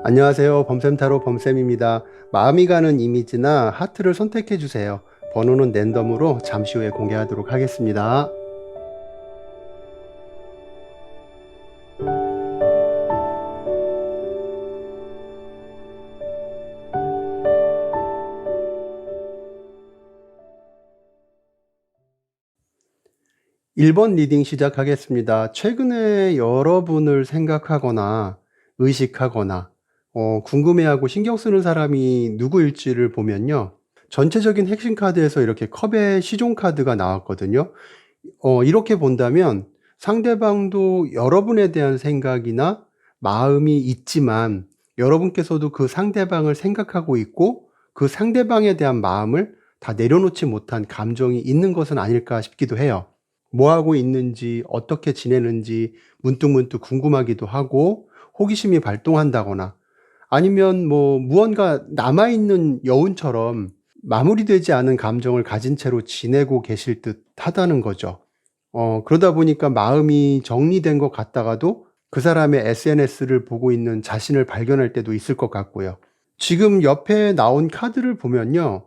안녕하세요. 범쌤타로 범쌤입니다. 마음이 가는 이미지나 하트를 선택해 주세요. 번호는 랜덤으로 잠시 후에 공개하도록 하겠습니다. 1번 리딩 시작하겠습니다. 최근에 여러분을 생각하거나 의식하거나 궁금해하고 신경 쓰는 사람이 누구일지를 보면요. 전체적인 핵심 카드에서 이렇게 컵의 시종 카드가 나왔거든요. 이렇게 본다면 상대방도 여러분에 대한 생각이나 마음이 있지만 여러분께서도 그 상대방을 생각하고 있고 그 상대방에 대한 마음을 다 내려놓지 못한 감정이 있는 것은 아닐까 싶기도 해요. 뭐 하고 있는지, 어떻게 지내는지 문득문득 궁금하기도 하고 호기심이 발동한다거나 아니면 뭐 무언가 남아있는 여운처럼 마무리되지 않은 감정을 가진 채로 지내고 계실 듯 하다는 거죠. 그러다 보니까 마음이 정리된 것 같다가도 그 사람의 SNS를 보고 있는 자신을 발견할 때도 있을 것 같고요. 지금 옆에 나온 카드를 보면요.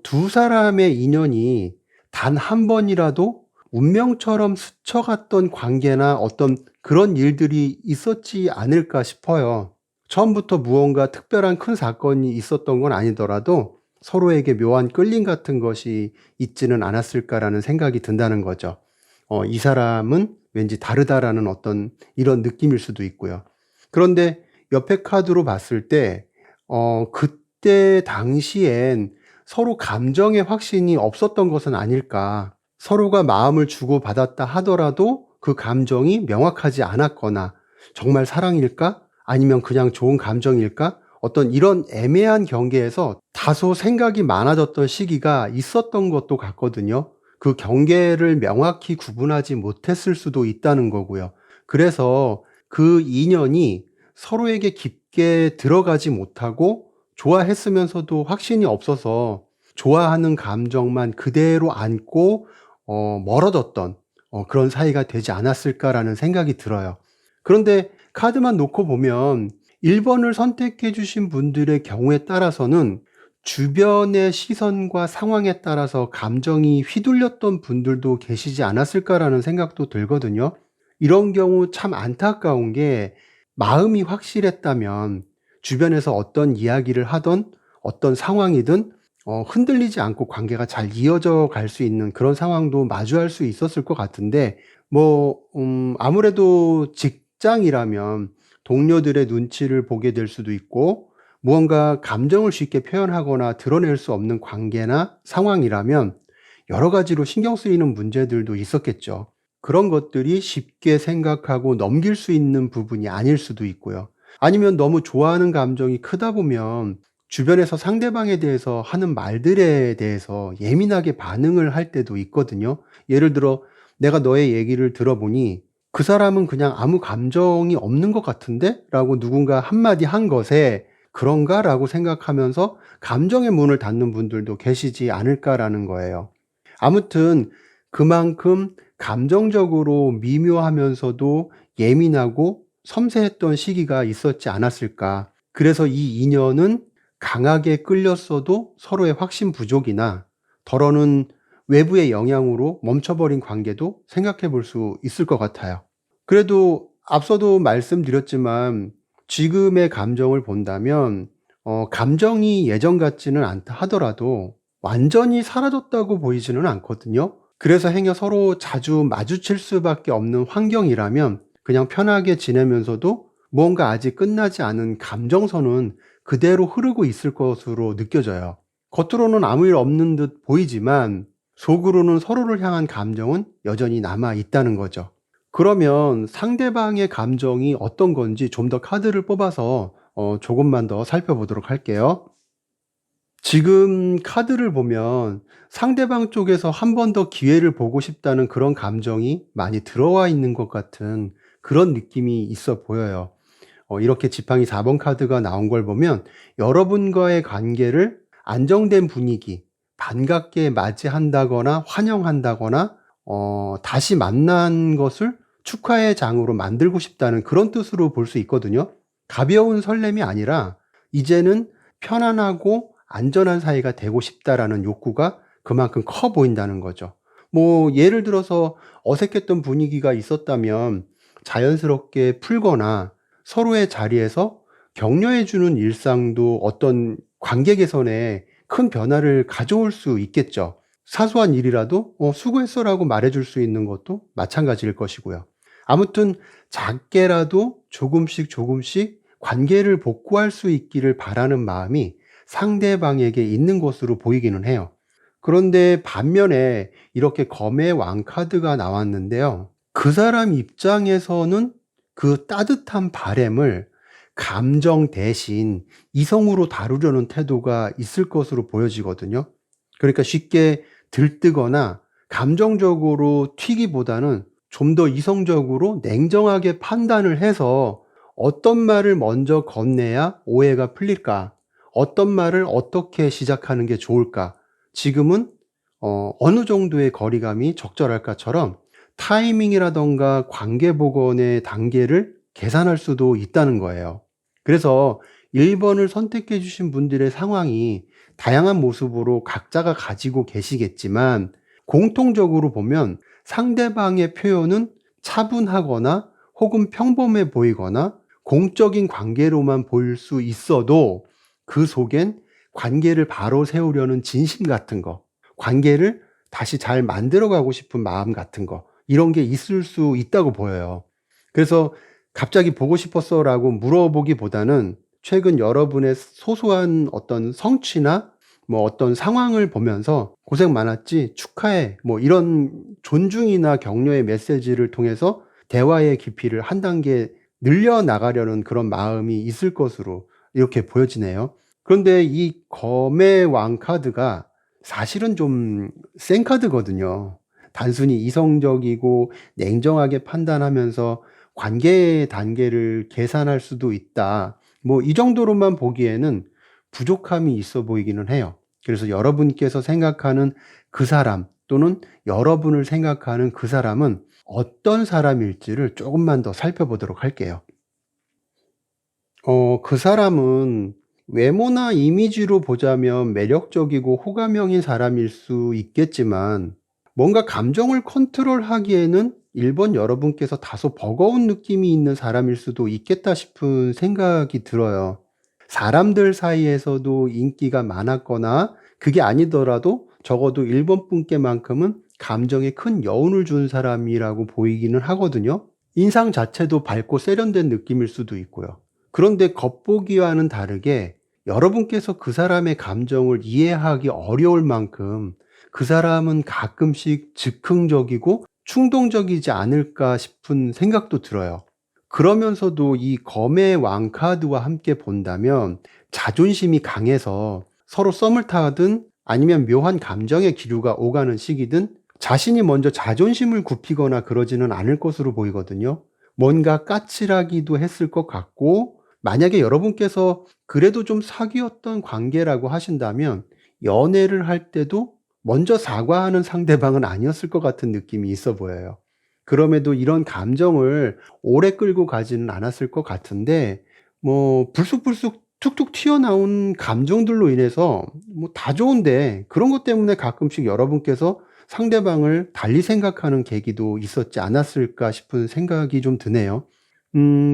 두 사람의 인연이 단 한 번이라도 운명처럼 스쳐갔던 관계나 어떤 그런 일들이 있었지 않을까 싶어요. 처음부터 무언가 특별한 큰 사건이 있었던 건 아니더라도 서로에게 묘한 끌림 같은 것이 있지는 않았을까라는 생각이 든다는 거죠. 이 사람은 왠지 다르다라는 어떤 이런 느낌일 수도 있고요. 그런데 옆에 카드로 봤을 때, 그때 당시엔 서로 감정의 확신이 없었던 것은 아닐까. 서로가 마음을 주고받았다 하더라도 그 감정이 명확하지 않았거나 정말 사랑일까? 아니면 그냥 좋은 감정일까? 어떤 이런 애매한 경계에서 다소 생각이 많아졌던 시기가 있었던 것도 같거든요. 그 경계를 명확히 구분하지 못했을 수도 있다는 거고요. 그래서 그 인연이 서로에게 깊게 들어가지 못하고 좋아했으면서도 확신이 없어서 좋아하는 감정만 그대로 안고 멀어졌던 그런 사이가 되지 않았을까라는 생각이 들어요. 그런데 카드만 놓고 보면 1번을 선택해 주신 분들의 경우에 따라서는 주변의 시선과 상황에 따라서 감정이 휘둘렸던 분들도 계시지 않았을까라는 생각도 들거든요. 이런 경우 참 안타까운 게 마음이 확실했다면 주변에서 어떤 이야기를 하던 어떤 상황이든 흔들리지 않고 관계가 잘 이어져 갈 수 있는 그런 상황도 마주할 수 있었을 것 같은데 아무래도 직장이라면 동료들의 눈치를 보게 될 수도 있고 무언가 감정을 쉽게 표현하거나 드러낼 수 없는 관계나 상황이라면 여러 가지로 신경 쓰이는 문제들도 있었겠죠. 그런 것들이 쉽게 생각하고 넘길 수 있는 부분이 아닐 수도 있고요. 아니면 너무 좋아하는 감정이 크다 보면 주변에서 상대방에 대해서 하는 말들에 대해서 예민하게 반응을 할 때도 있거든요. 예를 들어 내가 너의 얘기를 들어보니 그 사람은 그냥 아무 감정이 없는 것 같은데? 라고 누군가 한마디 한 것에 그런가? 라고 생각하면서 감정의 문을 닫는 분들도 계시지 않을까라는 거예요. 아무튼 그만큼 감정적으로 미묘하면서도 예민하고 섬세했던 시기가 있었지 않았을까. 그래서 이 인연은 강하게 끌렸어도 서로의 확신 부족이나 덜어는 외부의 영향으로 멈춰버린 관계도 생각해 볼 수 있을 것 같아요. 그래도 앞서도 말씀드렸지만 지금의 감정을 본다면 감정이 예전 같지는 않다 하더라도 완전히 사라졌다고 보이지는 않거든요. 그래서 행여 서로 자주 마주칠 수밖에 없는 환경이라면 그냥 편하게 지내면서도 무언가 아직 끝나지 않은 감정선은 그대로 흐르고 있을 것으로 느껴져요. 겉으로는 아무 일 없는 듯 보이지만 속으로는 서로를 향한 감정은 여전히 남아 있다는 거죠. 그러면 상대방의 감정이 어떤 건지 좀 더 카드를 뽑아서 조금만 더 살펴보도록 할게요. 지금 카드를 보면 상대방 쪽에서 한 번 더 기회를 보고 싶다는 그런 감정이 많이 들어와 있는 것 같은 그런 느낌이 있어 보여요. 이렇게 지팡이 4번 카드가 나온 걸 보면 여러분과의 관계를 안정된 분위기, 반갑게 맞이한다거나 환영한다거나 다시 만난 것을 축하의 장으로 만들고 싶다는 그런 뜻으로 볼 수 있거든요. 가벼운 설렘이 아니라 이제는 편안하고 안전한 사이가 되고 싶다라는 욕구가 그만큼 커 보인다는 거죠. 뭐 예를 들어서 어색했던 분위기가 있었다면 자연스럽게 풀거나 서로의 자리에서 격려해 주는 일상도 어떤 관계 개선에 큰 변화를 가져올 수 있겠죠. 사소한 일이라도 수고했어라고 말해 줄 수 있는 것도 마찬가지일 것이고요. 아무튼 작게라도 조금씩 조금씩 관계를 복구할 수 있기를 바라는 마음이 상대방에게 있는 것으로 보이기는 해요. 그런데 반면에 이렇게 검의 왕카드가 나왔는데요. 그 사람 입장에서는 그 따뜻한 바램을 감정 대신 이성으로 다루려는 태도가 있을 것으로 보여지거든요. 그러니까 쉽게 들뜨거나 감정적으로 튀기보다는 좀 더 이성적으로 냉정하게 판단을 해서 어떤 말을 먼저 건네야 오해가 풀릴까? 어떤 말을 어떻게 시작하는 게 좋을까? 지금은 어느 정도의 거리감이 적절할까처럼 타이밍이라던가 관계 복원의 단계를 계산할 수도 있다는 거예요. 그래서 1번을 선택해 주신 분들의 상황이 다양한 모습으로 각자가 가지고 계시겠지만 공통적으로 보면 상대방의 표현은 차분하거나 혹은 평범해 보이거나 공적인 관계로만 보일 수 있어도 그 속엔 관계를 바로 세우려는 진심 같은 거, 관계를 다시 잘 만들어 가고 싶은 마음 같은 거, 이런 게 있을 수 있다고 보여요. 그래서 갑자기 보고 싶었어 라고 물어보기보다는 최근 여러분의 소소한 어떤 성취나 뭐 어떤 상황을 보면서 고생 많았지, 축하해, 뭐 이런 존중이나 격려의 메시지를 통해서 대화의 깊이를 한 단계 늘려 나가려는 그런 마음이 있을 것으로 이렇게 보여지네요. 그런데 이 검의 왕 카드가 사실은 좀 센 카드거든요. 단순히 이성적이고 냉정하게 판단하면서 관계의 단계를 계산할 수도 있다. 뭐 이 정도로만 보기에는 부족함이 있어 보이기는 해요. 그래서 여러분께서 생각하는 그 사람 또는 여러분을 생각하는 그 사람은 어떤 사람일지를 조금만 더 살펴보도록 할게요. 그 사람은 외모나 이미지로 보자면 매력적이고 호감형인 사람일 수 있겠지만 뭔가 감정을 컨트롤하기에는 1번 여러분께서 다소 버거운 느낌이 있는 사람일 수도 있겠다 싶은 생각이 들어요. 사람들 사이에서도 인기가 많았거나 그게 아니더라도 적어도 1번 분께만큼은 감정에 큰 여운을 준 사람이라고 보이기는 하거든요. 인상 자체도 밝고 세련된 느낌일 수도 있고요. 그런데 겉보기와는 다르게 여러분께서 그 사람의 감정을 이해하기 어려울 만큼 그 사람은 가끔씩 즉흥적이고 충동적이지 않을까 싶은 생각도 들어요. 그러면서도 이 검의 왕 카드와 함께 본다면 자존심이 강해서 서로 썸을 타든 아니면 묘한 감정의 기류가 오가는 시기든 자신이 먼저 자존심을 굽히거나 그러지는 않을 것으로 보이거든요. 뭔가 까칠하기도 했을 것 같고, 만약에 여러분께서 그래도 좀 사귀었던 관계라고 하신다면 연애를 할 때도 먼저 사과하는 상대방은 아니었을 것 같은 느낌이 있어 보여요. 그럼에도 이런 감정을 오래 끌고 가지는 않았을 것 같은데, 뭐 불쑥불쑥 툭툭 튀어나온 감정들로 인해서 뭐 다 좋은데 그런 것 때문에 가끔씩 여러분께서 상대방을 달리 생각하는 계기도 있었지 않았을까 싶은 생각이 좀 드네요.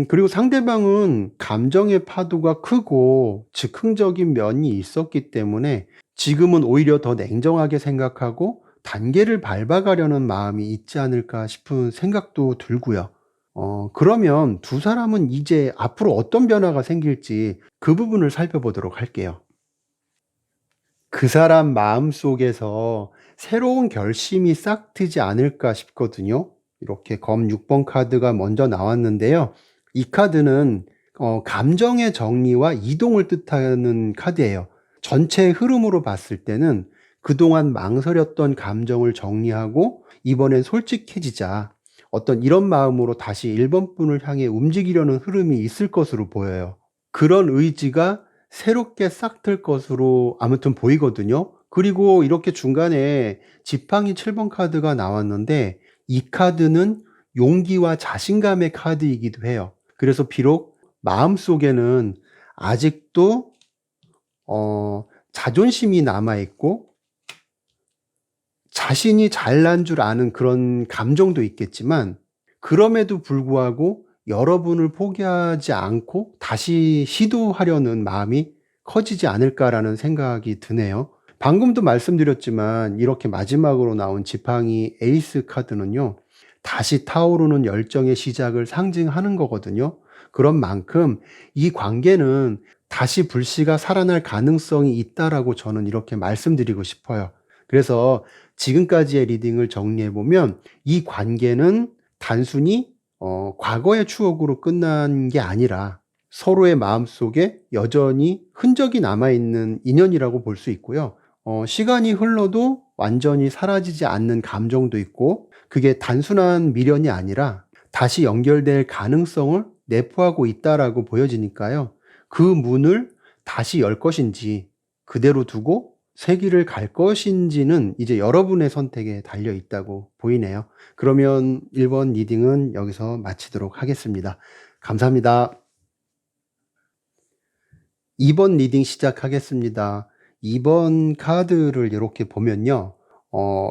그리고 상대방은 감정의 파도가 크고 즉흥적인 면이 있었기 때문에 지금은 오히려 더 냉정하게 생각하고 단계를 밟아가려는 마음이 있지 않을까 싶은 생각도 들고요. 그러면 두 사람은 이제 앞으로 어떤 변화가 생길지 그 부분을 살펴보도록 할게요. 그 사람 마음속에서 새로운 결심이 싹 트지 않을까 싶거든요. 이렇게 검 6번 카드가 먼저 나왔는데요. 이 카드는 감정의 정리와 이동을 뜻하는 카드예요. 전체 흐름으로 봤을 때는 그동안 망설였던 감정을 정리하고 이번엔 솔직해지자, 어떤 이런 마음으로 다시 1번 분을 향해 움직이려는 흐름이 있을 것으로 보여요. 그런 의지가 새롭게 싹 틀 것으로 아무튼 보이거든요. 그리고 이렇게 중간에 지팡이 7번 카드가 나왔는데 이 카드는 용기와 자신감의 카드이기도 해요. 그래서 비록 마음속에는 아직도 자존심이 남아 있고 자신이 잘난 줄 아는 그런 감정도 있겠지만, 그럼에도 불구하고 여러분을 포기하지 않고 다시 시도하려는 마음이 커지지 않을까라는 생각이 드네요. 방금도 말씀드렸지만 이렇게 마지막으로 나온 지팡이 에이스 카드는요, 다시 타오르는 열정의 시작을 상징하는 거거든요. 그런 만큼 이 관계는 다시 불씨가 살아날 가능성이 있다라고 저는 이렇게 말씀드리고 싶어요. 그래서 지금까지의 리딩을 정리해 보면 이 관계는 단순히 과거의 추억으로 끝난 게 아니라 서로의 마음속에 여전히 흔적이 남아있는 인연이라고 볼 수 있고요. 시간이 흘러도 완전히 사라지지 않는 감정도 있고, 그게 단순한 미련이 아니라 다시 연결될 가능성을 내포하고 있다라고 보여지니까요. 그 문을 다시 열 것인지 그대로 두고 새 길을 갈 것인지는 이제 여러분의 선택에 달려 있다고 보이네요. 그러면 1번 리딩은 여기서 마치도록 하겠습니다. 감사합니다. 2번 리딩 시작하겠습니다. 2번 카드를 이렇게 보면요.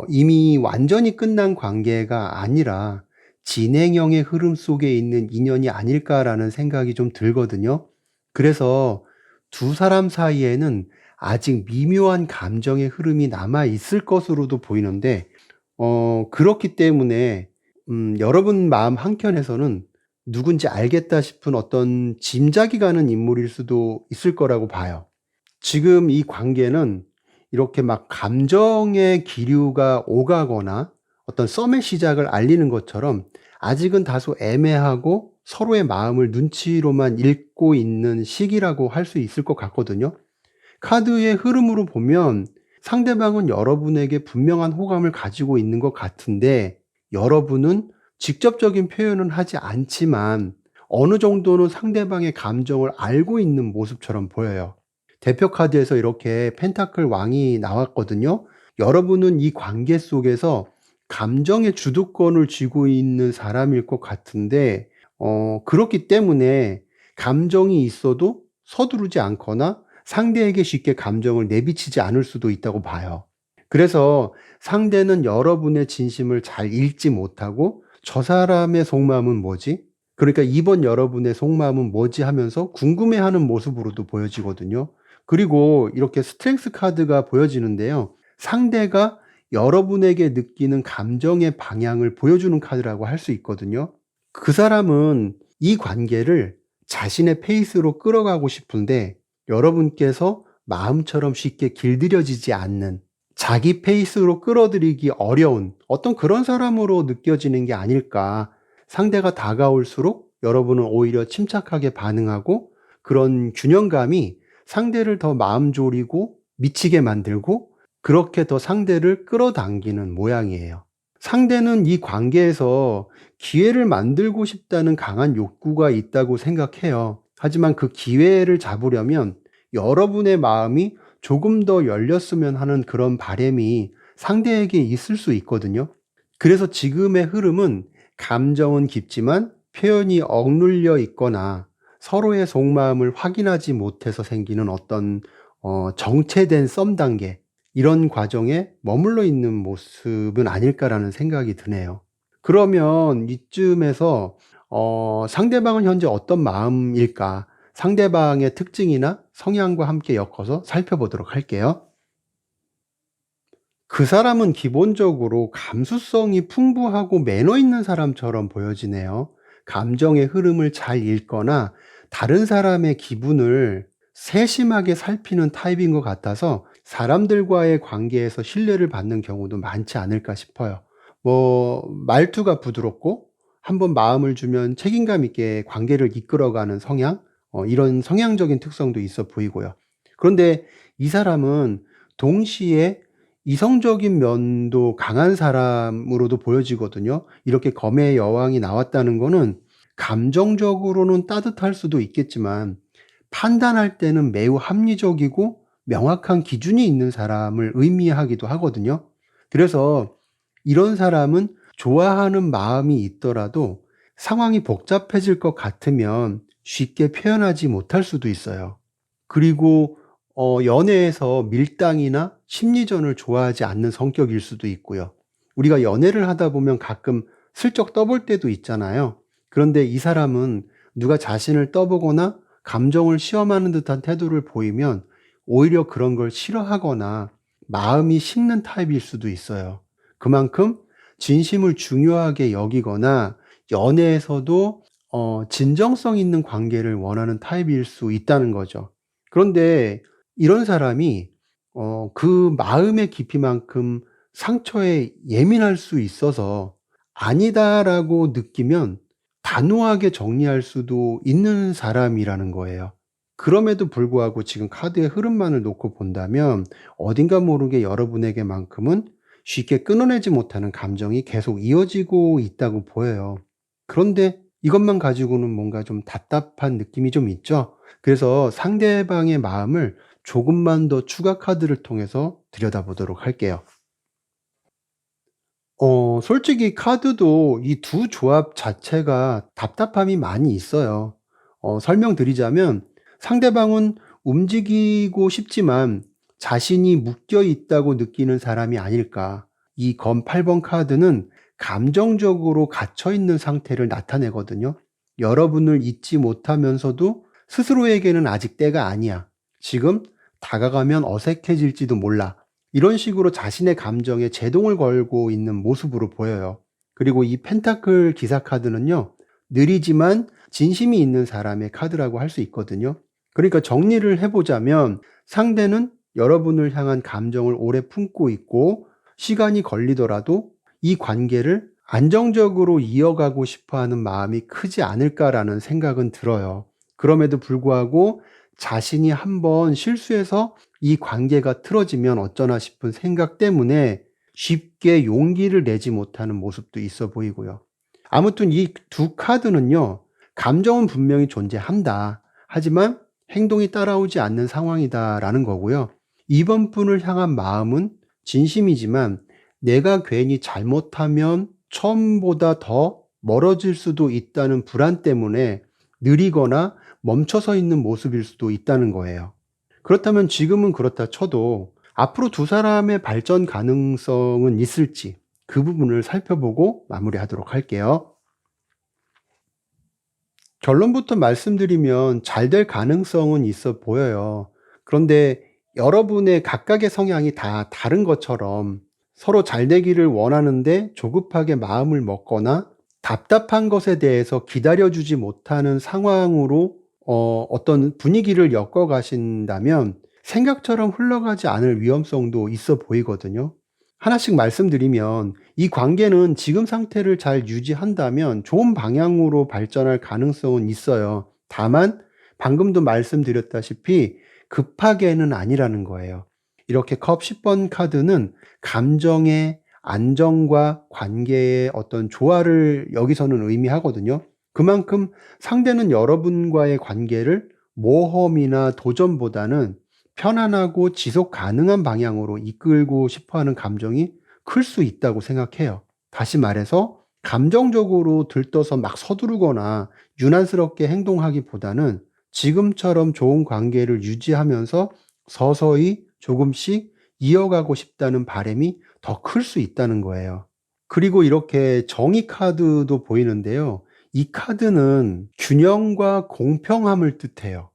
이미 완전히 끝난 관계가 아니라 진행형의 흐름 속에 있는 인연이 아닐까라는 생각이 좀 들거든요. 그래서 두 사람 사이에는 아직 미묘한 감정의 흐름이 남아 있을 것으로도 보이는데, 그렇기 때문에 여러분 마음 한켠에서는 누군지 알겠다 싶은 어떤 짐작이 가는 인물일 수도 있을 거라고 봐요. 지금 이 관계는 이렇게 막 감정의 기류가 오가거나 어떤 썸의 시작을 알리는 것처럼 아직은 다소 애매하고 서로의 마음을 눈치로만 읽고 있는 시기라고 할 수 있을 것 같거든요. 카드의 흐름으로 보면 상대방은 여러분에게 분명한 호감을 가지고 있는 것 같은데, 여러분은 직접적인 표현은 하지 않지만 어느 정도는 상대방의 감정을 알고 있는 모습처럼 보여요. 대표 카드에서 이렇게 펜타클 왕이 나왔거든요. 여러분은 이 관계 속에서 감정의 주도권을 쥐고 있는 사람일 것 같은데, 그렇기 때문에 감정이 있어도 서두르지 않거나 상대에게 쉽게 감정을 내비치지 않을 수도 있다고 봐요. 그래서 상대는 여러분의 진심을 잘 읽지 못하고 저 사람의 속마음은 뭐지? 그러니까 이번 여러분의 속마음은 뭐지 하면서 궁금해하는 모습으로도 보여지거든요. 그리고 이렇게 스트렝스 카드가 보여지는데요. 상대가 여러분에게 느끼는 감정의 방향을 보여주는 카드라고 할 수 있거든요. 그 사람은 이 관계를 자신의 페이스로 끌어가고 싶은데 여러분께서 마음처럼 쉽게 길들여지지 않는, 자기 페이스로 끌어들이기 어려운 어떤 그런 사람으로 느껴지는 게 아닐까. 상대가 다가올수록 여러분은 오히려 침착하게 반응하고, 그런 균형감이 상대를 더 마음 졸이고 미치게 만들고 그렇게 더 상대를 끌어당기는 모양이에요. 상대는 이 관계에서 기회를 만들고 싶다는 강한 욕구가 있다고 생각해요. 하지만 그 기회를 잡으려면 여러분의 마음이 조금 더 열렸으면 하는 그런 바람이 상대에게 있을 수 있거든요. 그래서 지금의 흐름은 감정은 깊지만 표현이 억눌려 있거나 서로의 속마음을 확인하지 못해서 생기는 어떤 정체된 썸 단계, 이런 과정에 머물러 있는 모습은 아닐까라는 생각이 드네요. 그러면 이쯤에서 상대방은 현재 어떤 마음일까? 상대방의 특징이나 성향과 함께 엮어서 살펴보도록 할게요. 그 사람은 기본적으로 감수성이 풍부하고 매너 있는 사람처럼 보여지네요. 감정의 흐름을 잘 읽거나 다른 사람의 기분을 세심하게 살피는 타입인 것 같아서 사람들과의 관계에서 신뢰를 받는 경우도 많지 않을까 싶어요. 말투가 부드럽고 한번 마음을 주면 책임감 있게 관계를 이끌어가는 성향, 이런 성향적인 특성도 있어 보이고요. 그런데 이 사람은 동시에 이성적인 면도 강한 사람으로도 보여지거든요. 이렇게 검의 여왕이 나왔다는 거는 감정적으로는 따뜻할 수도 있겠지만 판단할 때는 매우 합리적이고 명확한 기준이 있는 사람을 의미하기도 하거든요. 그래서 이런 사람은 좋아하는 마음이 있더라도 상황이 복잡해질 것 같으면 쉽게 표현하지 못할 수도 있어요. 그리고 연애에서 밀당이나 심리전을 좋아하지 않는 성격일 수도 있고요. 우리가 연애를 하다 보면 가끔 슬쩍 떠볼 때도 있잖아요. 그런데 이 사람은 누가 자신을 떠보거나 감정을 시험하는 듯한 태도를 보이면 오히려 그런 걸 싫어하거나 마음이 식는 타입일 수도 있어요. 그만큼 진심을 중요하게 여기거나 연애에서도 진정성 있는 관계를 원하는 타입일 수 있다는 거죠. 그런데 이런 사람이 그 마음의 깊이만큼 상처에 예민할 수 있어서 아니다라고 느끼면 단호하게 정리할 수도 있는 사람이라는 거예요. 그럼에도 불구하고 지금 카드의 흐름만을 놓고 본다면 어딘가 모르게 여러분에게만큼은 쉽게 끊어내지 못하는 감정이 계속 이어지고 있다고 보여요. 그런데 이것만 가지고는 뭔가 좀 답답한 느낌이 좀 있죠? 그래서 상대방의 마음을 조금만 더 추가 카드를 통해서 들여다보도록 할게요. 솔직히 카드도 이 두 조합 자체가 답답함이 많이 있어요. 설명드리자면 상대방은 움직이고 싶지만 자신이 묶여 있다고 느끼는 사람이 아닐까. 이 검 8번 카드는 감정적으로 갇혀 있는 상태를 나타내거든요. 여러분을 잊지 못하면서도 스스로에게는 아직 때가 아니야. 지금 다가가면 어색해질지도 몰라. 이런 식으로 자신의 감정에 제동을 걸고 있는 모습으로 보여요. 그리고 이 펜타클 기사 카드는요, 느리지만 진심이 있는 사람의 카드라고 할 수 있거든요. 그러니까 정리를 해보자면 상대는 여러분을 향한 감정을 오래 품고 있고 시간이 걸리더라도 이 관계를 안정적으로 이어가고 싶어 하는 마음이 크지 않을까라는 생각은 들어요. 그럼에도 불구하고 자신이 한번 실수해서 이 관계가 틀어지면 어쩌나 싶은 생각 때문에 쉽게 용기를 내지 못하는 모습도 있어 보이고요. 아무튼 이 두 카드는요, 감정은 분명히 존재한다. 하지만 행동이 따라오지 않는 상황이다라는 거고요. 이번 분을 향한 마음은 진심이지만 내가 괜히 잘못하면 처음보다 더 멀어질 수도 있다는 불안 때문에 느리거나 멈춰서 있는 모습일 수도 있다는 거예요. 그렇다면 지금은 그렇다 쳐도 앞으로 두 사람의 발전 가능성은 있을지 그 부분을 살펴보고 마무리하도록 할게요. 결론부터 말씀드리면 잘 될 가능성은 있어 보여요. 그런데 여러분의 각각의 성향이 다 다른 것처럼 서로 잘 되기를 원하는데 조급하게 마음을 먹거나 답답한 것에 대해서 기다려주지 못하는 상황으로 어떤 분위기를 엮어가신다면 생각처럼 흘러가지 않을 위험성도 있어 보이거든요. 하나씩 말씀드리면 이 관계는 지금 상태를 잘 유지한다면 좋은 방향으로 발전할 가능성은 있어요. 다만 방금도 말씀드렸다시피 급하게는 아니라는 거예요. 이렇게 컵 10번 카드는 감정의 안정과 관계의 어떤 조화를 여기서는 의미하거든요. 그만큼 상대는 여러분과의 관계를 모험이나 도전보다는 편안하고 지속 가능한 방향으로 이끌고 싶어 하는 감정이 클 수 있다고 생각해요. 다시 말해서 감정적으로 들떠서 막 서두르거나 유난스럽게 행동하기보다는 지금처럼 좋은 관계를 유지하면서 서서히 조금씩 이어가고 싶다는 바람이 더 클 수 있다는 거예요. 그리고 이렇게 정의 카드도 보이는데요. 이 카드는 균형과 공평함을 뜻해요.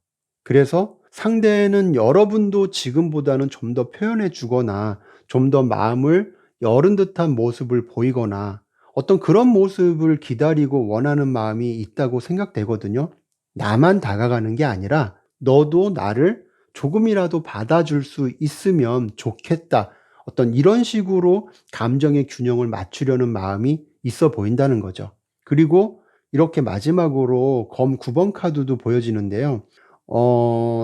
그래서 상대는 여러분도 지금보다는 좀 더 표현해 주거나 좀 더 마음을 여른 듯한 모습을 보이거나 어떤 그런 모습을 기다리고 원하는 마음이 있다고 생각되거든요. 나만 다가가는 게 아니라 너도 나를 조금이라도 받아줄 수 있으면 좋겠다. 어떤 이런 식으로 감정의 균형을 맞추려는 마음이 있어 보인다는 거죠. 그리고 이렇게 마지막으로 검 9번 카드도 보여지는데요.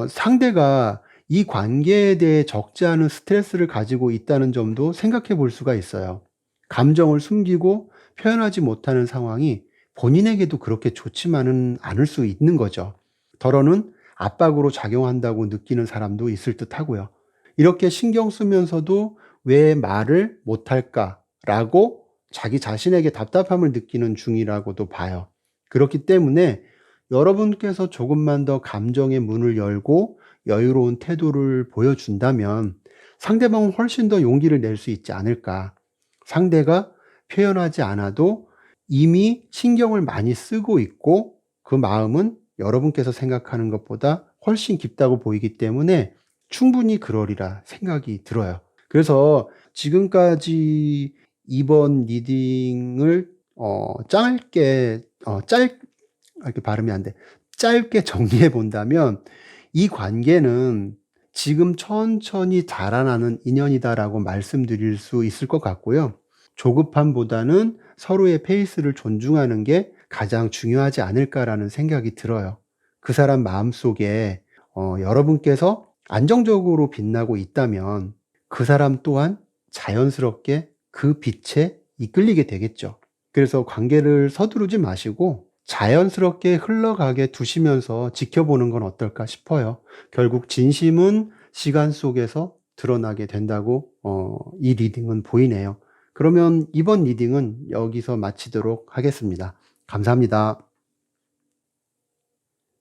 상대가 이 관계에 대해 적지 않은 스트레스를 가지고 있다는 점도 생각해 볼 수가 있어요. 감정을 숨기고 표현하지 못하는 상황이 본인에게도 그렇게 좋지만은 않을 수 있는 거죠. 더러는 압박으로 작용한다고 느끼는 사람도 있을 듯 하고요. 이렇게 신경 쓰면서도 왜 말을 못할까라고 자기 자신에게 답답함을 느끼는 중이라고도 봐요. 그렇기 때문에 여러분께서 조금만 더 감정의 문을 열고 여유로운 태도를 보여준다면 상대방은 훨씬 더 용기를 낼 수 있지 않을까. 상대가 표현하지 않아도 이미 신경을 많이 쓰고 있고 그 마음은 여러분께서 생각하는 것보다 훨씬 깊다고 보이기 때문에 충분히 그러리라 생각이 들어요. 그래서 지금까지 이번 리딩을 짧게 이렇게 발음이 안 돼. 짧게 정리해 본다면 이 관계는 지금 천천히 자라나는 인연이다라고 말씀드릴 수 있을 것 같고요. 조급함보다는 서로의 페이스를 존중하는 게 가장 중요하지 않을까라는 생각이 들어요. 그 사람 마음속에 여러분께서 안정적으로 빛나고 있다면 그 사람 또한 자연스럽게 그 빛에 이끌리게 되겠죠. 그래서 관계를 서두르지 마시고 자연스럽게 흘러가게 두시면서 지켜보는 건 어떨까 싶어요. 결국 진심은 시간 속에서 드러나게 된다고 이 리딩은 보이네요. 그러면 이번 리딩은 여기서 마치도록 하겠습니다. 감사합니다.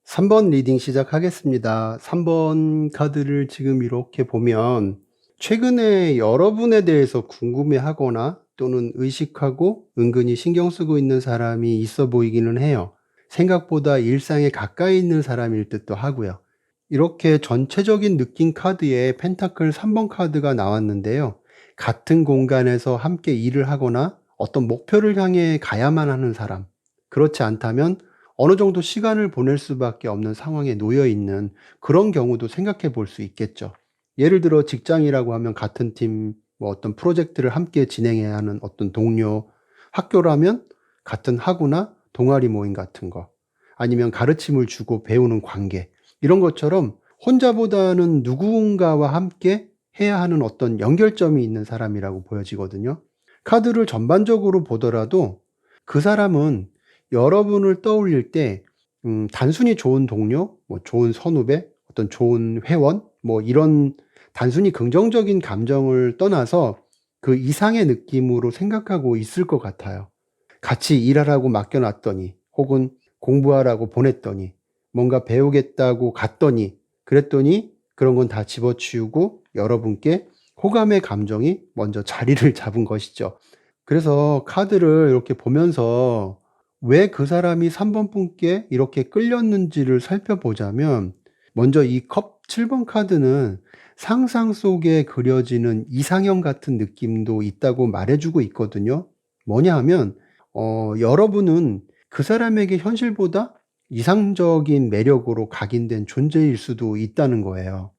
3번 리딩 시작하겠습니다. 3번 카드를 지금 이렇게 보면 최근에 여러분에 대해서 궁금해하거나 또는 의식하고 은근히 신경 쓰고 있는 사람이 있어 보이기는 해요. 생각보다 일상에 가까이 있는 사람일 듯도 하고요. 이렇게 전체적인 느낌 카드에 펜타클 3번 카드가 나왔는데요. 같은 공간에서 함께 일을 하거나 어떤 목표를 향해 가야만 하는 사람, 그렇지 않다면 어느 정도 시간을 보낼 수밖에 없는 상황에 놓여 있는 그런 경우도 생각해 볼 수 있겠죠. 예를 들어 직장이라고 하면 같은 팀, 뭐 어떤 프로젝트를 함께 진행해야 하는 어떤 동료, 학교라면 같은 학우나 동아리 모임 같은 거, 아니면 가르침을 주고 배우는 관계, 이런 것처럼 혼자보다는 누군가와 함께 해야 하는 어떤 연결점이 있는 사람이라고 보여지거든요. 카드를 전반적으로 보더라도 그 사람은 여러분을 떠올릴 때 단순히 좋은 동료, 뭐 좋은 선후배, 어떤 좋은 회원, 뭐 이런 단순히 긍정적인 감정을 떠나서 그 이상의 느낌으로 생각하고 있을 것 같아요. 같이 일하라고 맡겨놨더니 혹은 공부하라고 보냈더니 뭔가 배우겠다고 갔더니 그랬더니 그런 건 다 집어치우고 여러분께 호감의 감정이 먼저 자리를 잡은 것이죠. 그래서 카드를 이렇게 보면서 왜 그 사람이 3번 분께 이렇게 끌렸는지를 살펴보자면 먼저 이 컵 7번 카드는 상상 속에 그려지는 이상형 같은 느낌도 있다고 말해주고 있거든요. 뭐냐 하면 여러분은 그 사람에게 현실보다 이상적인 매력으로 각인된 존재일 수도 있다는 거예요.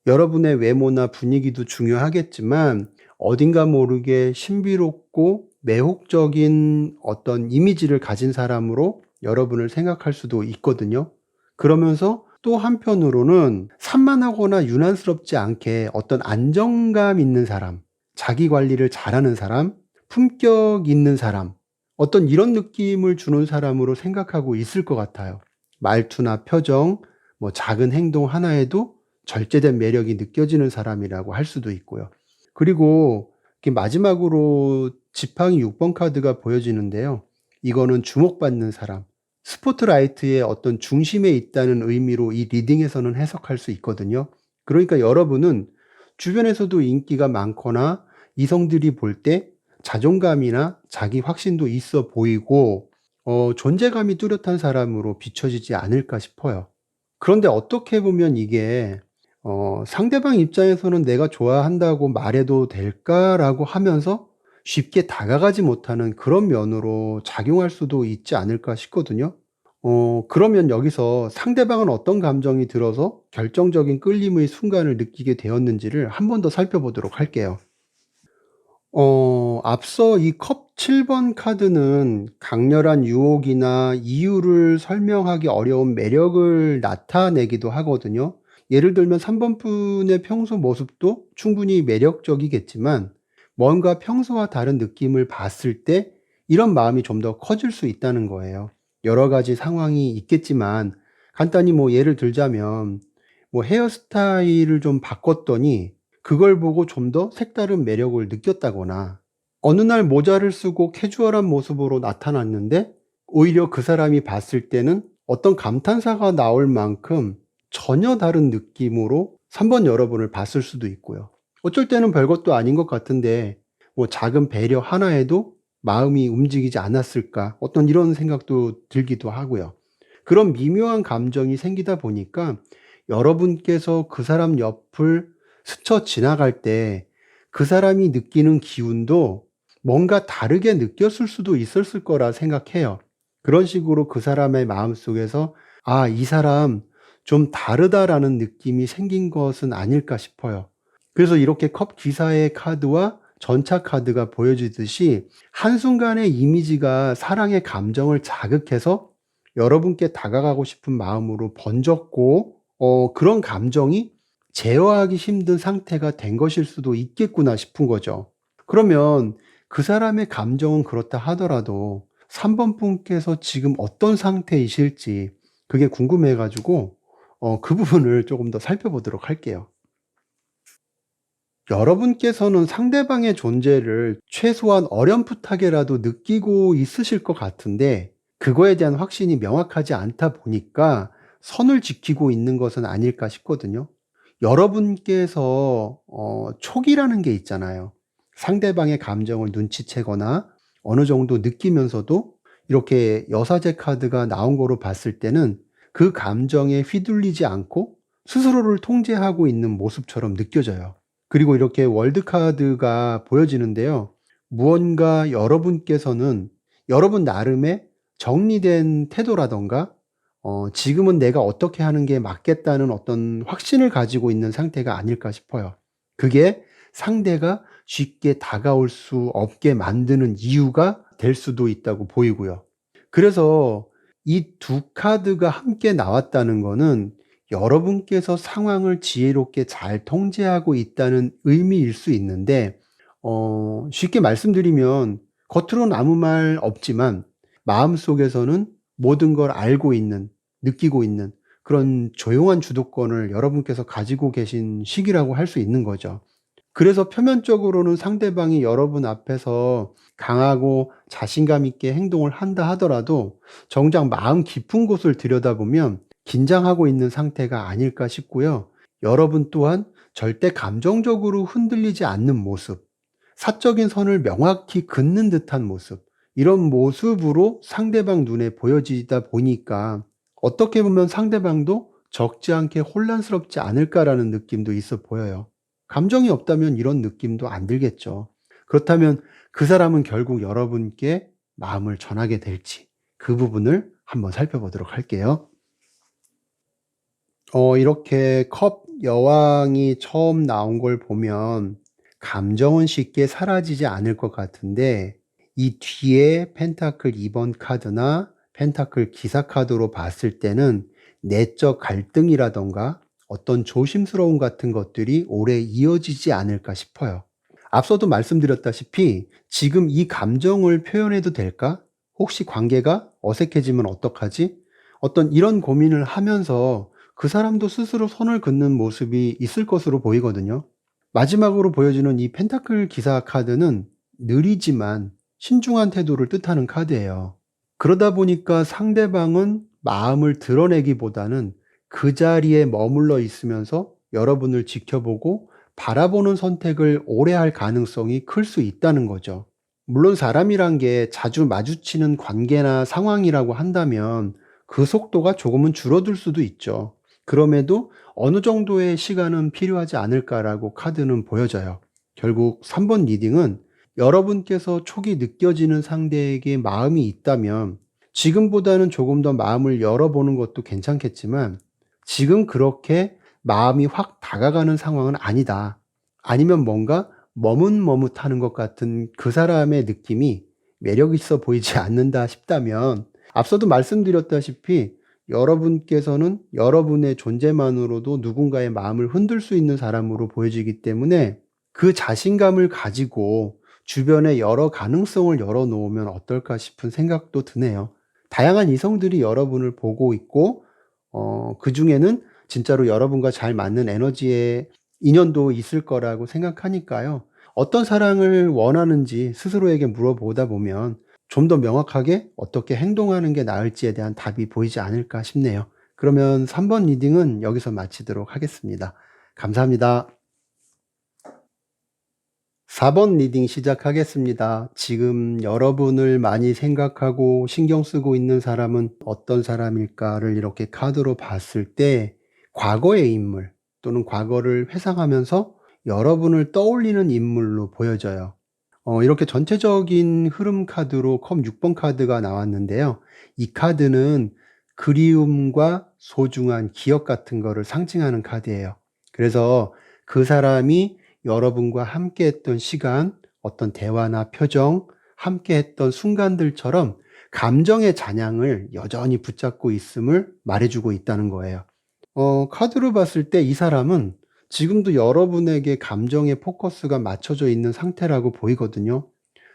여러분의 외모나 분위기도 중요하겠지만 어딘가 모르게 신비롭고 매혹적인 어떤 이미지를 가진 사람으로 여러분을 생각할 수도 있거든요. 그러면서 또 한편으로는 산만하거나 유난스럽지 않게 어떤 안정감 있는 사람, 자기 관리를 잘하는 사람, 품격 있는 사람, 어떤 이런 느낌을 주는 사람으로 생각하고 있을 것 같아요. 말투나 표정, 뭐 작은 행동 하나에도 절제된 매력이 느껴지는 사람이라고 할 수도 있고요. 그리고 이렇게 마지막으로 지팡이 6번 카드가 보여지는데요. 이거는 주목받는 사람, 스포트라이트의 어떤 중심에 있다는 의미로 이 리딩에서는 해석할 수 있거든요. 그러니까 여러분은 주변에서도 인기가 많거나 이성들이 볼 때 자존감이나 자기 확신도 있어 보이고 존재감이 뚜렷한 사람으로 비춰지지 않을까 싶어요. 그런데 어떻게 보면 이게 상대방 입장에서는 내가 좋아한다고 말해도 될까라고 하면서 쉽게 다가가지 못하는 그런 면으로 작용할 수도 있지 않을까 싶거든요. 그러면 여기서 상대방은 어떤 감정이 들어서 결정적인 끌림의 순간을 느끼게 되었는지를 한 번 더 살펴보도록 할게요. 앞서 이 컵 7번 카드는 강렬한 유혹이나 이유를 설명하기 어려운 매력을 나타내기도 하거든요. 예를 들면 3번 분의 평소 모습도 충분히 매력적이겠지만 뭔가 평소와 다른 느낌을 봤을 때 이런 마음이 좀 더 커질 수 있다는 거예요. 여러 가지 상황이 있겠지만 간단히 뭐 예를 들자면 뭐 헤어스타일을 좀 바꿨더니 그걸 보고 좀 더 색다른 매력을 느꼈다거나 어느 날 모자를 쓰고 캐주얼한 모습으로 나타났는데 오히려 그 사람이 봤을 때는 어떤 감탄사가 나올 만큼 전혀 다른 느낌으로 3번 여러분을 봤을 수도 있고요. 어쩔 때는 별것도 아닌 것 같은데 뭐 작은 배려 하나에도 마음이 움직이지 않았을까, 어떤 이런 생각도 들기도 하고요. 그런 미묘한 감정이 생기다 보니까 여러분께서 그 사람 옆을 스쳐 지나갈 때 그 사람이 느끼는 기운도 뭔가 다르게 느꼈을 수도 있었을 거라 생각해요. 그런 식으로 그 사람의 마음속에서 '아, 이 사람 좀 다르다.'라는 느낌이 생긴 것은 아닐까 싶어요. 그래서 이렇게 컵 기사의 카드와 전차 카드가 보여지듯이 한순간의 이미지가 사랑의 감정을 자극해서 여러분께 다가가고 싶은 마음으로 번졌고, 그런 감정이 제어하기 힘든 상태가 된 것일 수도 있겠구나 싶은 거죠. 그러면 그 사람의 감정은 그렇다 하더라도 3번 분께서 지금 어떤 상태이실지 그게 궁금해 가지고 그 부분을 조금 더 살펴보도록 할게요. 여러분께서는 상대방의 존재를 최소한 어렴풋하게라도 느끼고 있으실 것 같은데, 그거에 대한 확신이 명확하지 않다 보니까 선을 지키고 있는 것은 아닐까 싶거든요. 여러분께서 촉이라는 게 있잖아요. 상대방의 감정을 눈치채거나 어느 정도 느끼면서도 이렇게 여사제 카드가 나온 거로 봤을 때는 그 감정에 휘둘리지 않고 스스로를 통제하고 있는 모습처럼 느껴져요. 그리고 이렇게 월드 카드가 보여지는데요. 무언가 여러분께서는 여러분 나름의 정리된 태도라던가 지금은 내가 어떻게 하는 게 맞겠다는 어떤 확신을 가지고 있는 상태가 아닐까 싶어요. 그게 상대가 쉽게 다가올 수 없게 만드는 이유가 될 수도 있다고 보이고요. 그래서 이 두 카드가 함께 나왔다는 거는 여러분께서 상황을 지혜롭게 잘 통제하고 있다는 의미일 수 있는데, 쉽게 말씀드리면 겉으로는 아무 말 없지만 마음속에서는 모든 걸 알고 있는, 느끼고 있는 그런 조용한 주도권을 여러분께서 가지고 계신 시기라고 할 수 있는 거죠. 그래서 표면적으로는 상대방이 여러분 앞에서 강하고 자신감 있게 행동을 한다 하더라도 정작 마음 깊은 곳을 들여다보면 긴장하고 있는 상태가 아닐까 싶고요. 여러분 또한 절대 감정적으로 흔들리지 않는 모습, 사적인 선을 명확히 긋는 듯한 모습, 이런 모습으로 상대방 눈에 보여지다 보니까 어떻게 보면 상대방도 적지 않게 혼란스럽지 않을까라는 느낌도 있어 보여요. 감정이 없다면 이런 느낌도 안 들겠죠. 그렇다면 그 사람은 결국 여러분께 마음을 전하게 될지, 그 부분을 한번 살펴보도록 할게요. 이렇게 컵 여왕이 처음 나온 걸 보면 감정은 쉽게 사라지지 않을 것 같은데, 이 뒤에 펜타클 2번 카드나 펜타클 기사 카드로 봤을 때는 내적 갈등이라던가 어떤 조심스러움 같은 것들이 오래 이어지지 않을까 싶어요. 앞서도 말씀드렸다시피 지금 이 감정을 표현해도 될까? 혹시 관계가 어색해지면 어떡하지? 어떤 이런 고민을 하면서 그 사람도 스스로 선을 긋는 모습이 있을 것으로 보이거든요. 마지막으로 보여주는 이 펜타클 기사 카드는 느리지만 신중한 태도를 뜻하는 카드예요. 그러다 보니까 상대방은 마음을 드러내기보다는 그 자리에 머물러 있으면서 여러분을 지켜보고 바라보는 선택을 오래 할 가능성이 클 수 있다는 거죠. 물론 사람이란 게 자주 마주치는 관계나 상황이라고 한다면 그 속도가 조금은 줄어들 수도 있죠. 그럼에도 어느 정도의 시간은 필요하지 않을까라고 카드는 보여져요. 결국 3번 리딩은 여러분께서 촉이 느껴지는 상대에게 마음이 있다면 지금보다는 조금 더 마음을 열어보는 것도 괜찮겠지만, 지금 그렇게 마음이 확 다가가는 상황은 아니다. 아니면 뭔가 머뭇머뭇하는 것 같은 그 사람의 느낌이 매력 있어 보이지 않는다 싶다면, 앞서도 말씀드렸다시피 여러분께서는 여러분의 존재만으로도 누군가의 마음을 흔들 수 있는 사람으로 보여지기 때문에 그 자신감을 가지고 주변에 여러 가능성을 열어놓으면 어떨까 싶은 생각도 드네요. 다양한 이성들이 여러분을 보고 있고, 그 중에는 진짜로 여러분과 잘 맞는 에너지의 인연도 있을 거라고 생각하니까요. 어떤 사랑을 원하는지 스스로에게 물어보다 보면 좀 더 명확하게 어떻게 행동하는 게 나을지에 대한 답이 보이지 않을까 싶네요. 그러면 3번 리딩은 여기서 마치도록 하겠습니다. 감사합니다. 4번 리딩 시작하겠습니다. 지금 여러분을 많이 생각하고 신경 쓰고 있는 사람은 어떤 사람일까를 이렇게 카드로 봤을 때 과거의 인물 또는 과거를 회상하면서 여러분을 떠올리는 인물로 보여져요. 이렇게 전체적인 흐름 카드로 컵 6번 카드가 나왔는데요. 이 카드는 그리움과 소중한 기억 같은 거를 상징하는 카드예요. 그래서 그 사람이 여러분과 함께 했던 시간, 어떤 대화나 표정, 함께 했던 순간들처럼 감정의 잔향을 여전히 붙잡고 있음을 말해주고 있다는 거예요. 카드로 봤을 때 이 사람은 지금도 여러분에게 감정의 포커스가 맞춰져 있는 상태라고 보이거든요.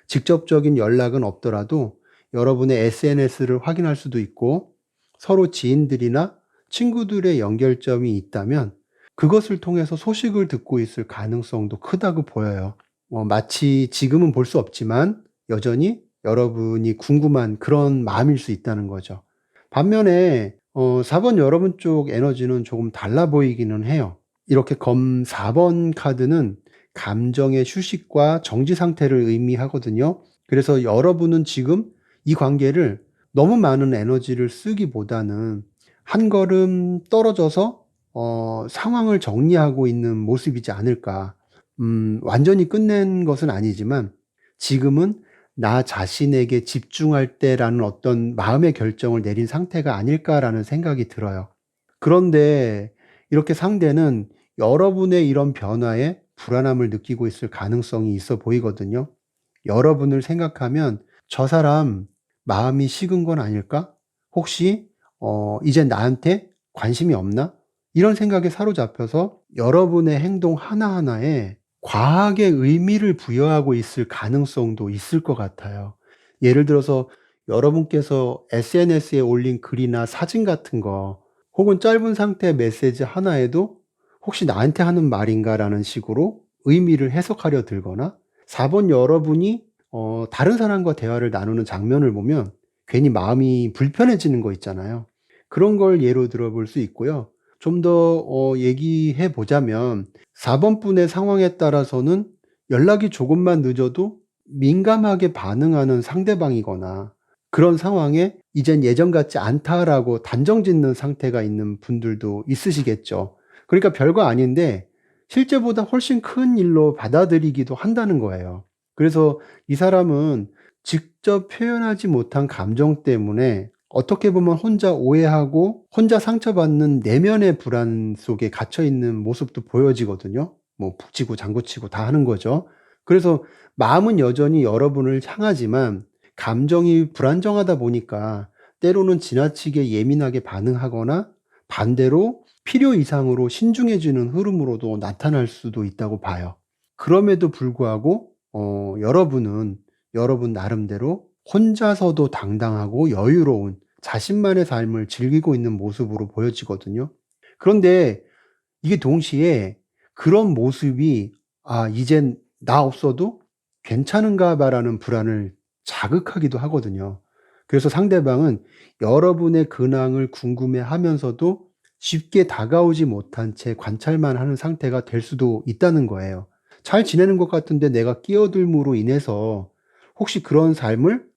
직접적인 연락은 없더라도 여러분의 SNS를 확인할 수도 있고 서로 지인들이나 친구들의 연결점이 있다면 그것을 통해서 소식을 듣고 있을 가능성도 크다고 보여요. 마치 지금은 볼 수 없지만 여전히 여러분이 궁금한 그런 마음일 수 있다는 거죠. 반면에 4번 여러분 쪽 에너지는 조금 달라 보이기는 해요. 이렇게 검 4번 카드는 감정의 휴식과 정지 상태를 의미하거든요. 그래서 여러분은 지금 이 관계를 너무 많은 에너지를 쓰기보다는 한 걸음 떨어져서 상황을 정리하고 있는 모습이지 않을까. 완전히 끝낸 것은 아니지만 지금은 나 자신에게 집중할 때라는 어떤 마음의 결정을 내린 상태가 아닐까라는 생각이 들어요. 그런데 이렇게 상대는 여러분의 이런 변화에 불안함을 느끼고 있을 가능성이 있어 보이거든요. 여러분을 생각하면 '저 사람 마음이 식은 건 아닐까? 혹시 이젠 나한테 관심이 없나?' 이런 생각에 사로잡혀서 여러분의 행동 하나하나에 과하게 의미를 부여하고 있을 가능성도 있을 것 같아요. 예를 들어서 여러분께서 SNS에 올린 글이나 사진 같은 거 혹은 짧은 상태 메시지 하나에도 '혹시 나한테 하는 말인가?'라는 식으로 의미를 해석하려 들거나 4번 여러분이 다른 사람과 대화를 나누는 장면을 보면 괜히 마음이 불편해지는 거 있잖아요. 그런 걸 예로 들어 볼 수 있고요. 좀 더 얘기해 보자면 4번 분의 상황에 따라서는 연락이 조금만 늦어도 민감하게 반응하는 상대방이거나 그런 상황에 '이젠 예전 같지 않다.'라고 단정짓는 상태가 있는 분들도 있으시겠죠. 그러니까 별거 아닌데 실제보다 훨씬 큰 일로 받아들이기도 한다는 거예요. 그래서 이 사람은 직접 표현하지 못한 감정 때문에 어떻게 보면 혼자 오해하고 혼자 상처받는 내면의 불안 속에 갇혀 있는 모습도 보여지거든요. 뭐 북치고 장구치고 다 하는 거죠. 그래서 마음은 여전히 여러분을 향하지만 감정이 불안정하다 보니까 때로는 지나치게 예민하게 반응하거나 반대로 필요 이상으로 신중해지는 흐름으로도 나타날 수도 있다고 봐요. 그럼에도 불구하고 여러분은 여러분 나름대로 혼자서도 당당하고 여유로운 자신만의 삶을 즐기고 있는 모습으로 보여지거든요. 그런데 이게 동시에 그런 모습이 '아 이젠 나 없어도 괜찮은가 봐.'라는 불안을 자극하기도 하거든요. 그래서 상대방은 여러분의 근황을 궁금해하면서도 쉽게 다가오지 못한 채 관찰만 하는 상태가 될 수도 있다는 거예요. 잘 지내는 것 같은데 내가 끼어들므로 인해서 혹시 그런 삶을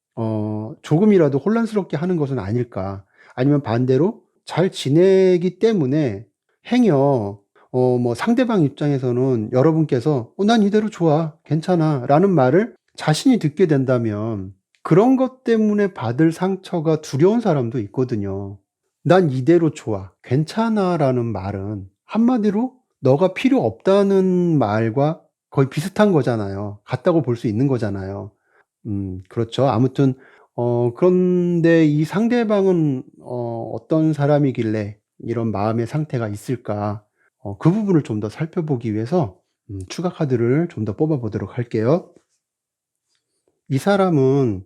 조금이라도 혼란스럽게 하는 것은 아닐까? 아니면 반대로 잘 지내기 때문에 행여 뭐 상대방 입장에서는 여러분께서 난 이대로 좋아. 괜찮아.'라는 말을 자신이 듣게 된다면 그런 것 때문에 받을 상처가 두려운 사람도 있거든요. "난 이대로 좋아. 괜찮아."라는 말은 한마디로 너가 필요 없다는 말과 거의 비슷한 거잖아요. 같다고 볼 수 있는 거잖아요. 그렇죠. 아무튼 그런데 이 상대방은 어떤 사람이길래 이런 마음의 상태가 있을까? 그 부분을 좀 더 살펴보기 위해서 추가 카드를 좀 더 뽑아 보도록 할게요. 이 사람은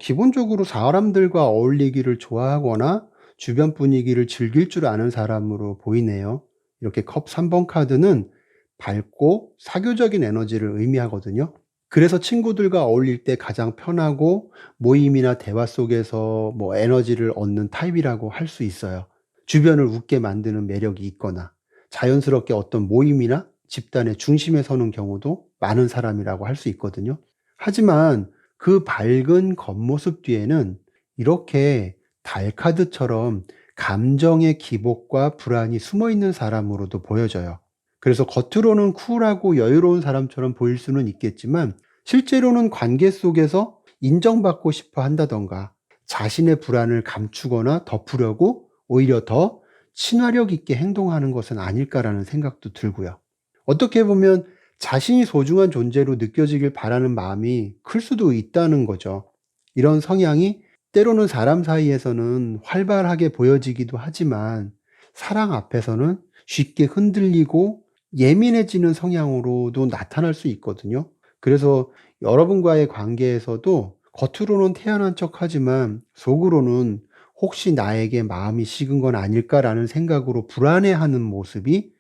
기본적으로 사람들과 어울리기를 좋아하거나 주변 분위기를 즐길 줄 아는 사람으로 보이네요. 이렇게 컵 3번 카드는 밝고 사교적인 에너지를 의미하거든요. 그래서 친구들과 어울릴 때 가장 편하고 모임이나 대화 속에서 에너지를 얻는 타입이라고 할 수 있어요. 주변을 웃게 만드는 매력이 있거나 자연스럽게 어떤 모임이나 집단의 중심에 서는 경우도 많은 사람이라고 할 수 있거든요. 하지만 그 밝은 겉모습 뒤에는 이렇게 달카드처럼 감정의 기복과 불안이 숨어 있는 사람으로도 보여져요. 그래서 겉으로는 쿨하고 여유로운 사람처럼 보일 수는 있겠지만 실제로는 관계 속에서 인정받고 싶어 한다던가 자신의 불안을 감추거나 덮으려고 오히려 더 친화력 있게 행동하는 것은 아닐까라는 생각도 들고요. 어떻게 보면 자신이 소중한 존재로 느껴지길 바라는 마음이 클 수도 있다는 거죠. 이런 성향이 때로는 사람 사이에서는 활발하게 보여지기도 하지만 사랑 앞에서는 쉽게 흔들리고 예민해지는 성향으로도 나타날 수 있거든요. 그래서 여러분과의 관계에서도 겉으로는 태연한 척 하지만 속으로는 혹시 나에게 마음이 식은 건 아닐까라는 생각으로 불안해하는 모습이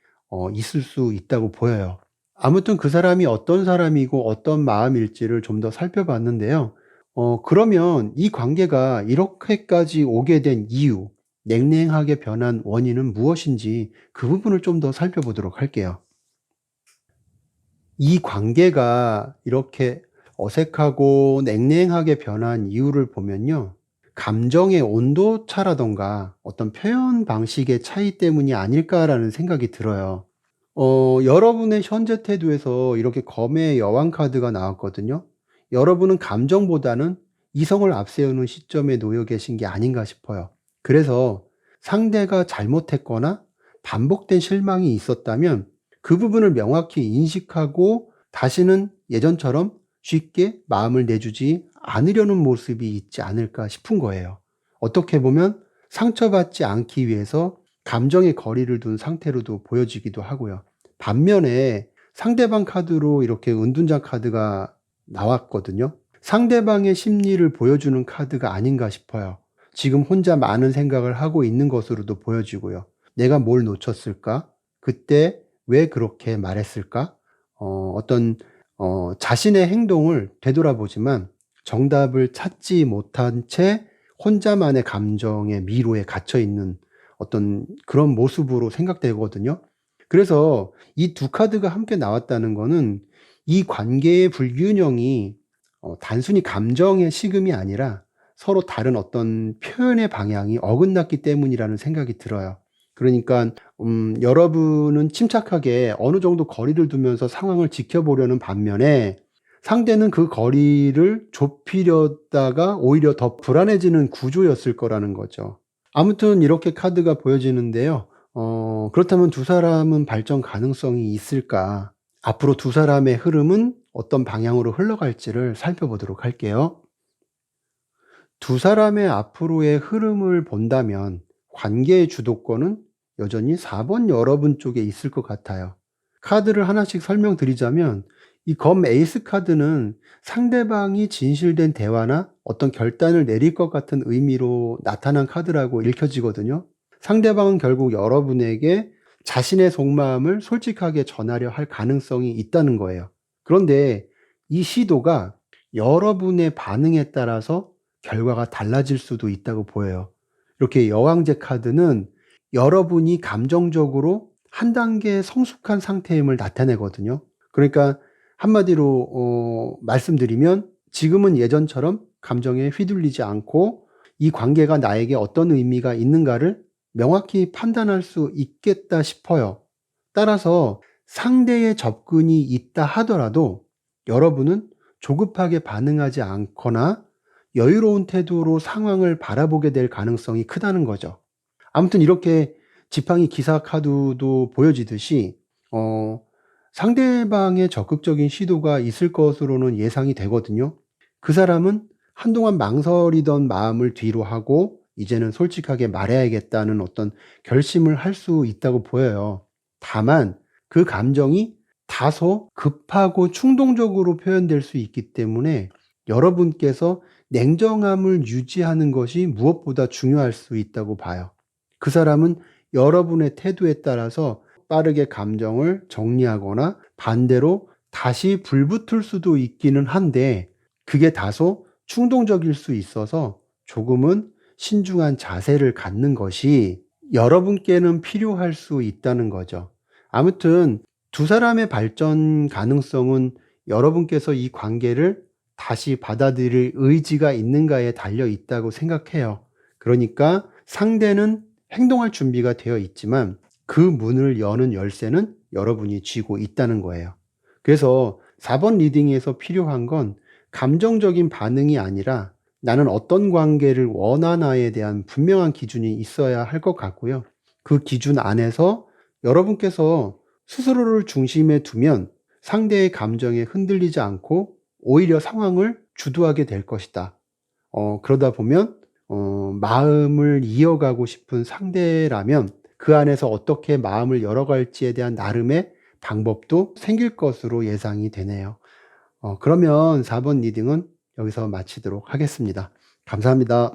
있을 수 있다고 보여요. 아무튼 그 사람이 어떤 사람이고 어떤 마음일지를 좀 더 살펴봤는데요. 그러면 이 관계가 이렇게까지 오게 된 이유, 냉랭하게 변한 원인은 무엇인지 그 부분을 좀 더 살펴보도록 할게요. 이 관계가 이렇게 어색하고 냉랭하게 변한 이유를 보면요. 감정의 온도차라던가 어떤 표현 방식의 차이 때문이 아닐까라는 생각이 들어요. 여러분의 현재 태도에서 이렇게 검의 여왕 카드가 나왔거든요. 여러분은 감정보다는 이성을 앞세우는 시점에 놓여 계신 게 아닌가 싶어요. 그래서 상대가 잘못했거나 반복된 실망이 있었다면 그 부분을 명확히 인식하고 다시는 예전처럼 쉽게 마음을 내주지 않으려는 모습이 있지 않을까 싶은 거예요. 어떻게 보면 상처받지 않기 위해서 감정의 거리를 둔 상태로도 보여지기도 하고요. 반면에 상대방 카드로 이렇게 은둔자 카드가 나왔거든요. 상대방의 심리를 보여주는 카드가 아닌가 싶어요. 지금 혼자 많은 생각을 하고 있는 것으로도 보여지고요. 내가 뭘 놓쳤을까? 그때 왜 그렇게 말했을까? 어떤 자신의 행동을 되돌아보지만 정답을 찾지 못한 채 혼자만의 감정의 미로에 갇혀 있는 어떤 그런 모습으로 생각되거든요. 그래서 이 두 카드가 함께 나왔다는 거는 이 관계의 불균형이 단순히 감정의 식음이 아니라 서로 다른 어떤 표현의 방향이 어긋났기 때문이라는 생각이 들어요. 그러니까 여러분은 침착하게 어느 정도 거리를 두면서 상황을 지켜보려는 반면에 상대는 그 거리를 좁히려다가 오히려 더 불안해지는 구조였을 거라는 거죠. 아무튼 이렇게 카드가 보여지는데요. 그렇다면 두 사람은 발전 가능성이 있을까? 앞으로 두 사람의 흐름은 어떤 방향으로 흘러갈지를 살펴보도록 할게요. 두 사람의 앞으로의 흐름을 본다면 관계의 주도권은 여전히 4번 여러분 쪽에 있을 것 같아요. 카드를 하나씩 설명드리자면 이 검 에이스 카드는 상대방이 진실된 대화나 어떤 결단을 내릴 것 같은 의미로 나타난 카드라고 읽혀지거든요. 상대방은 결국 여러분에게 자신의 속마음을 솔직하게 전하려 할 가능성이 있다는 거예요. 그런데 이 시도가 여러분의 반응에 따라서 결과가 달라질 수도 있다고 보여요. 이렇게 여왕제 카드는 여러분이 감정적으로 한 단계 성숙한 상태임을 나타내거든요. 그러니까 한마디로 말씀드리면 지금은 예전처럼 감정에 휘둘리지 않고 이 관계가 나에게 어떤 의미가 있는가를 명확히 판단할 수 있겠다 싶어요. 따라서 상대의 접근이 있다 하더라도 여러분은 조급하게 반응하지 않거나 여유로운 태도로 상황을 바라보게 될 가능성이 크다는 거죠. 아무튼 이렇게 지팡이 기사 카드도 보여지듯이 상대방의 적극적인 시도가 있을 것으로는 예상이 되거든요. 그 사람은 한동안 망설이던 마음을 뒤로 하고 이제는 솔직하게 말해야겠다는 어떤 결심을 할 수 있다고 보여요. 다만 그 감정이 다소 급하고 충동적으로 표현될 수 있기 때문에 여러분께서 냉정함을 유지하는 것이 무엇보다 중요할 수 있다고 봐요. 그 사람은 여러분의 태도에 따라서 빠르게 감정을 정리하거나 반대로 다시 불붙을 수도 있기는 한데 그게 다소 충동적일 수 있어서 조금은 신중한 자세를 갖는 것이 여러분께는 필요할 수 있다는 거죠. 아무튼 두 사람의 발전 가능성은 여러분께서 이 관계를 다시 받아들일 의지가 있는가에 달려 있다고 생각해요. 그러니까 상대는 행동할 준비가 되어 있지만 그 문을 여는 열쇠는 여러분이 쥐고 있다는 거예요. 그래서 4번 리딩에서 필요한 건 감정적인 반응이 아니라 나는 어떤 관계를 원하나에 대한 분명한 기준이 있어야 할 것 같고요. 그 기준 안에서 여러분께서 스스로를 중심에 두면 상대의 감정에 흔들리지 않고 오히려 상황을 주도하게 될 것이다. 그러다 보면 마음을 이어가고 싶은 상대라면 그 안에서 어떻게 마음을 열어갈지에 대한 나름의 방법도 생길 것으로 예상이 되네요. 그러면 4번 리딩은 여기서 마치도록 하겠습니다. 감사합니다.